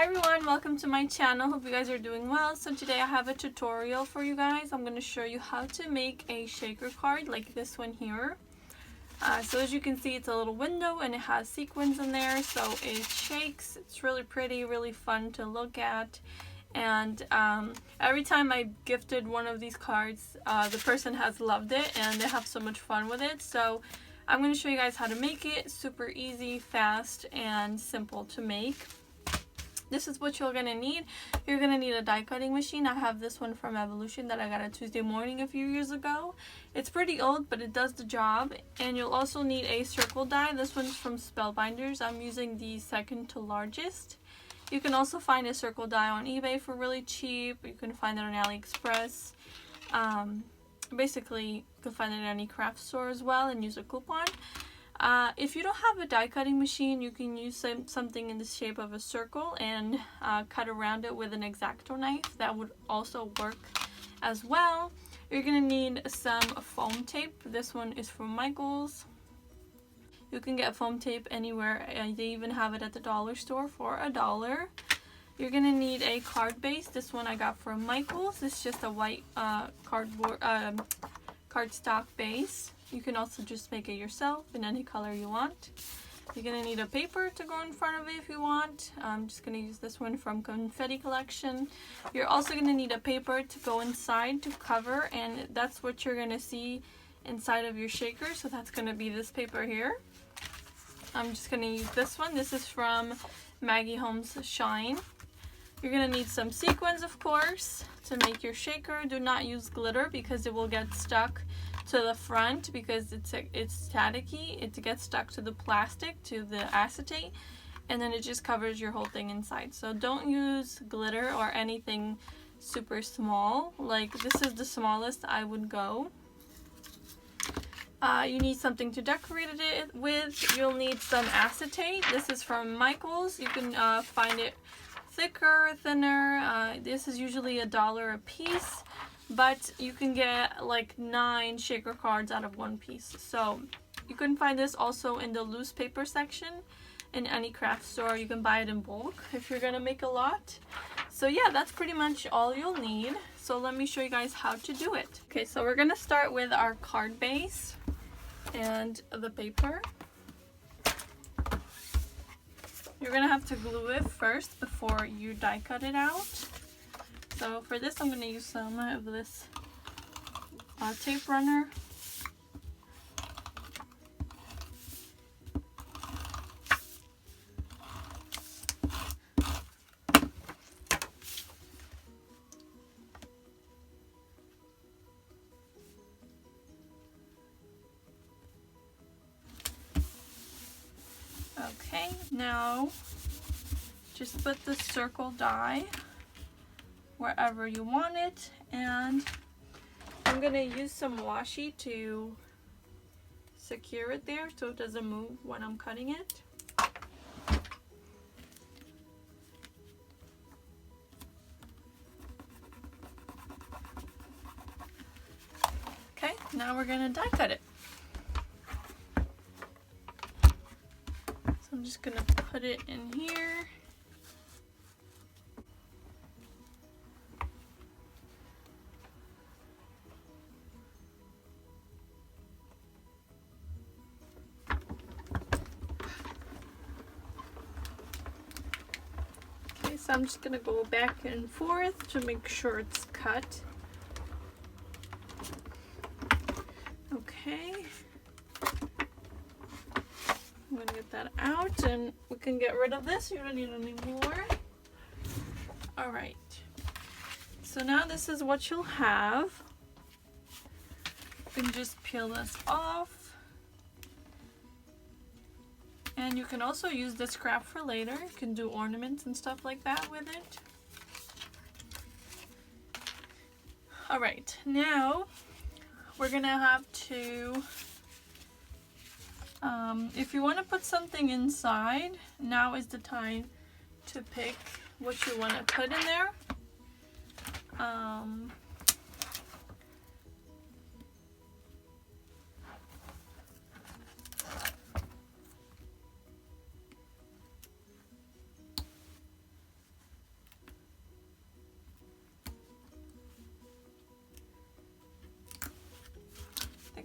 everyone, welcome to my channel. Hope you guys are doing well. So today I have a tutorial for you guys. I'm going to show you how to make a shaker card like this one here. So as you can see, it's a little window and it has sequins in there, so it shakes. It's really pretty, really fun to look at. And every time I gifted one of these cards, the person has loved it and they have so much fun with it. So I'm going to show you guys how to make it. Super easy, fast, and simple to make. This is what you're going to need. You're going to need a die cutting machine. I have this one from Evolution that I got on Tuesday morning a few years ago. It's pretty old, but it does the job. And you'll also need a circle die. This one's from Spellbinders. I'm using the second to largest. You can also find a circle die on eBay for really cheap. You can find it on AliExpress. Basically, you can find it at any craft store as well and use a coupon. If you don't have a die cutting machine, you can use something in the shape of a circle and cut around it with an X-Acto knife. That would also work as well. You're going to need some foam tape. This one is from Michaels. You can get foam tape anywhere. They even have it at the dollar store for $1. You're going to need a card base. This one I got from Michaels. It's just a white cardstock base. You can also just make it yourself in any color you want. You're going to need a paper to go in front of it if you want. I'm just going to use this one from Confetti Collection. You're also going to need a paper to go inside to cover, and that's what you're going to see inside of your shaker. So that's going to be this paper here. I'm just going to use this one. This is from Maggie Holmes Shine. You're going to need some sequins, of course, to make your shaker. Do not use glitter because it will get stuck to the front because it's staticky. It gets stuck to the plastic, to the acetate, and then it just covers your whole thing inside. So don't use glitter or anything super small. Like this is the smallest I would go. You need something to decorate it with. You'll need some acetate. This is from Michaels. You can find it thicker, thinner. This is usually $1 a piece, but you can get like 9 shaker cards out of one piece. So you can find this also in the loose paper section in any craft store. You can buy it in bulk if you're gonna make a lot. So yeah, that's pretty much all you'll need. So let me show you guys how to do it. Okay, so we're gonna start with our card base and the paper. You're gonna have to glue it first before you die cut it out. So for this, I'm gonna use some of this tape runner. Okay, now just put the circle die wherever you want it, and I'm gonna use some washi to secure it there so it doesn't move when I'm cutting it. Okay, now we're gonna die cut it. So I'm just gonna put it in here. Okay, so I'm just gonna go back and forth to make sure it's cut. Okay. I'm gonna get that out and we can get rid of this. You don't need any more. Alright. So now this is what you'll have. You can just peel this off. And you can also use this scrap for later. You can do ornaments and stuff like that with it. Alright, now we're gonna have to if you want to put something inside, now is the time to pick what you want to put in there.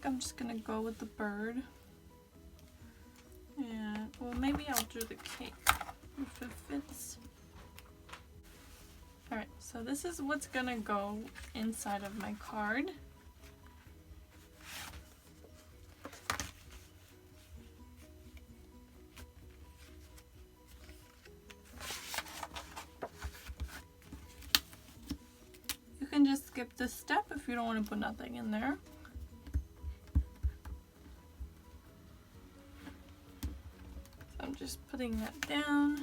think I'm just gonna go with the bird. And, well, maybe I'll do the cake if it fits. Alright, so this is what's gonna go inside of my card. You can just skip this step if you don't want to put nothing in there. So I'm just putting that down.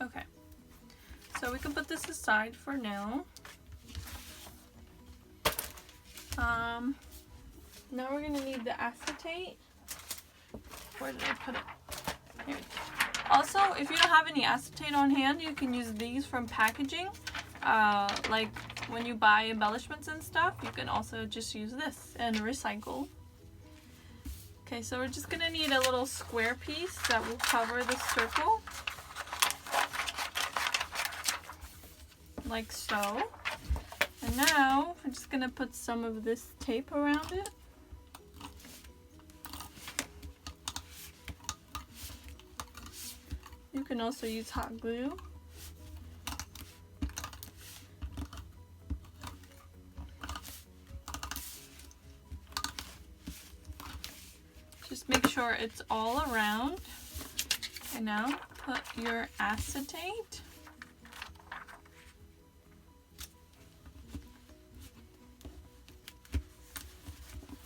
Okay, so we can put this aside for now. Now we're gonna need the acetate. Where did I put it? Here. Also, if you don't have any acetate on hand, you can use these from packaging. Like when you buy embellishments and stuff, you can also just use this and recycle. Okay, so we're just gonna need a little square piece that will cover the circle. Like so. And now I'm just gonna put some of this tape around it. You can also use hot glue. Just make sure it's all around. And now put your acetate.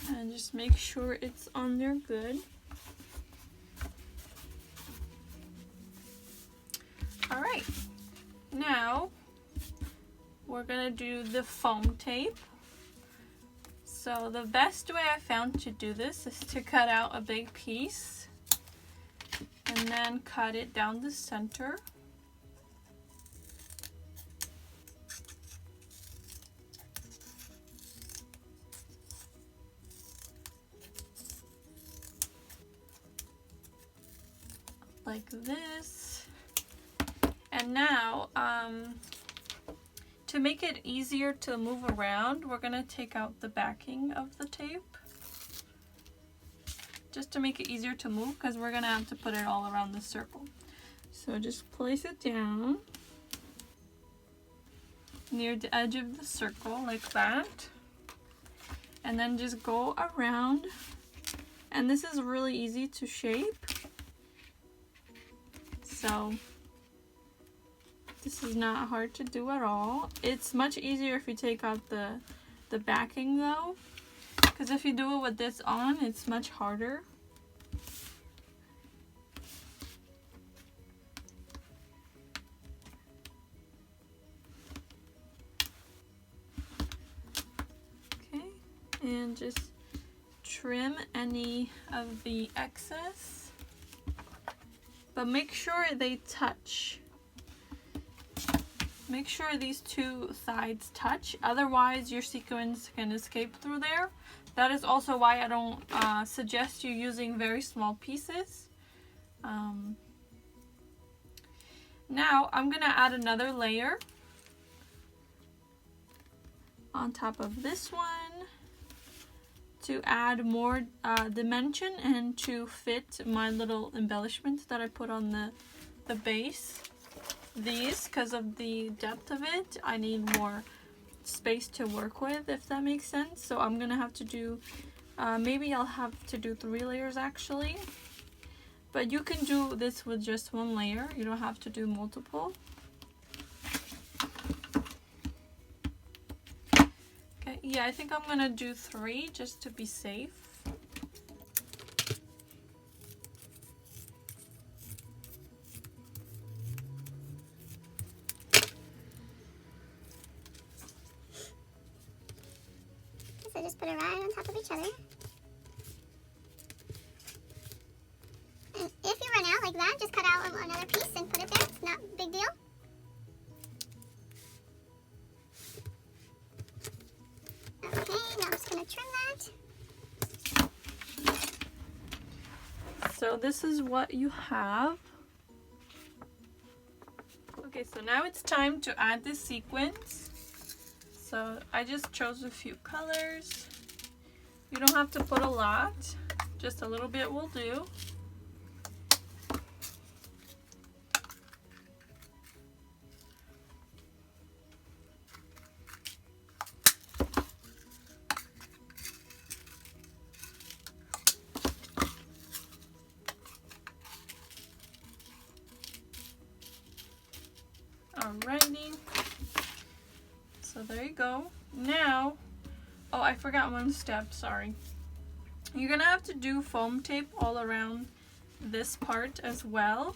And just make sure it's on there good. Alright, now we're gonna do the foam tape. So the best way I found to do this is to cut out a big piece and then cut it down the center. Like this. And now, to make it easier to move around, we're gonna take out the backing of the tape. Just to make it easier to move, because we're gonna have to put it all around the circle. So just place it down near the edge of the circle, like that. And then just go around. And this is really easy to shape. So this is not hard to do at all. It's much easier if you take out the backing though, because if you do it with this on, it's much harder. Okay, and just trim any of the excess. But make sure they touch. Make sure these two sides touch, otherwise your sequins can escape through there. That is also why I don't suggest you using very small pieces. Now I'm gonna add another layer on top of this one to add more dimension and to fit my little embellishments that I put on the base. These, because of the depth of it, I need more space to work with, if that makes sense. So I'm gonna have to do, maybe I'll have to do 3 layers actually. But you can do this with just 1 layer. You don't have to do multiple. Okay, yeah, I think I'm gonna do 3 just to be safe. So just put it right on top of each other. And if you run out like that, just cut out another piece and put it there. It's not a big deal. Okay, now I'm just going to trim that. So this is what you have. Okay, Okay, so now it's time to add the sequins. So I just chose a few colors. You don't have to put a lot, just a little bit will do. Alrighty, so there you go. Now, oh, I forgot one step, sorry. You're gonna have to do foam tape all around this part as well.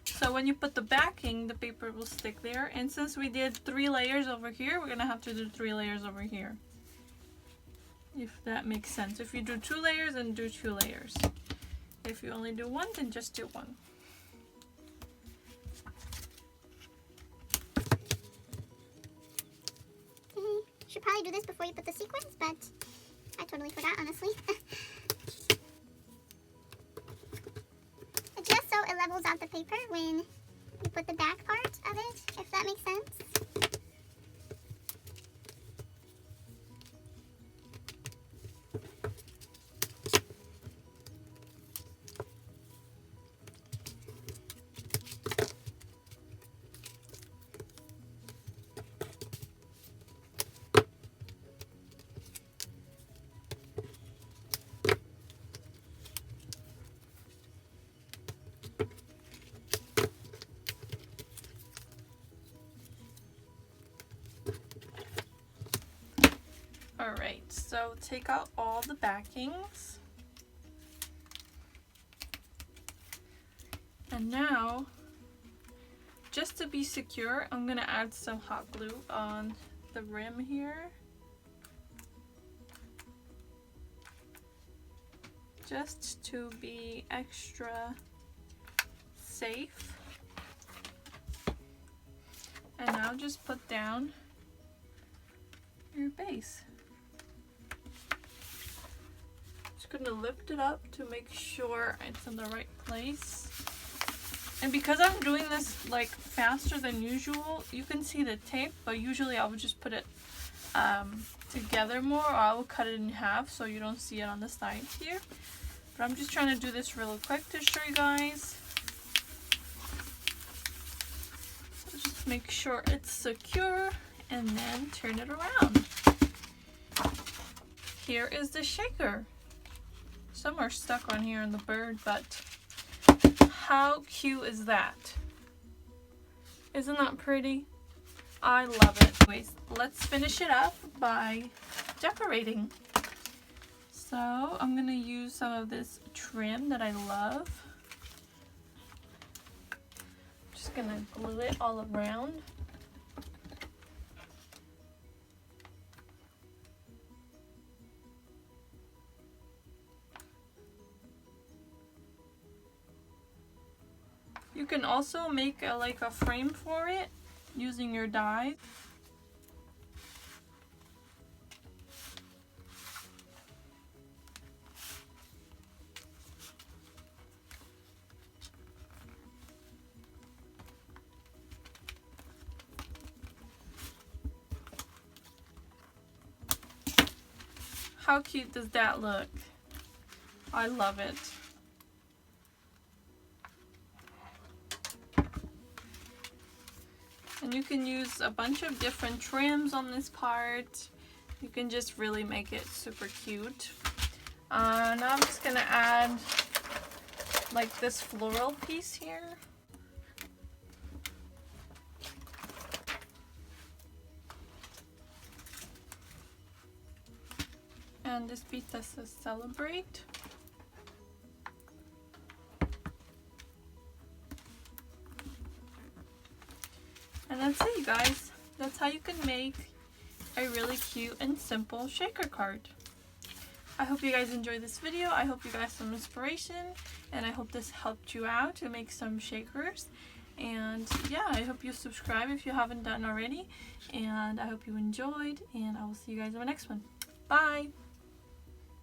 So when you put the backing, the paper will stick there. And since we did 3 layers over here, we're gonna have to do 3 layers over here. If that makes sense. If you do 2 layers, then do 2 layers. If you only do 1, then just do 1. Should probably do this before you put the sequins, but I totally forgot, honestly. Just so it levels out the paper when you put the back part of it, if that makes sense. Alright, so take out all the backings. And now, just to be secure, I'm going to add some hot glue on the rim here. Just to be extra safe. And now just put down your base. Going to lift it up to make sure it's in the right place. And because I'm doing this like faster than usual, you can see the tape, but usually I would just put it together more, or I will cut it in half so you don't see it on the sides here. But I'm just trying to do this real quick to show you guys. So just make sure it's secure and then turn it around. Here is the shaker. Some are stuck on here in the bird, but how cute is that? Isn't that pretty? I love it. Anyways, let's finish it up by decorating. So I'm gonna use some of this trim that I love. Just gonna glue it all around. You can also make like a frame for it using your die. How cute does that look? I love it. And you can use a bunch of different trims on this part. You can just really make it super cute. Now I'm just gonna add like this floral piece here. And this piece that says celebrate. And that's it, you guys. That's how you can make a really cute and simple shaker card. I hope you guys enjoyed this video. I hope you got some inspiration, and I hope this helped you out to make some shakers. And yeah, I hope you subscribe if you haven't done already. And I hope you enjoyed, and I will see you guys in the next one. Bye!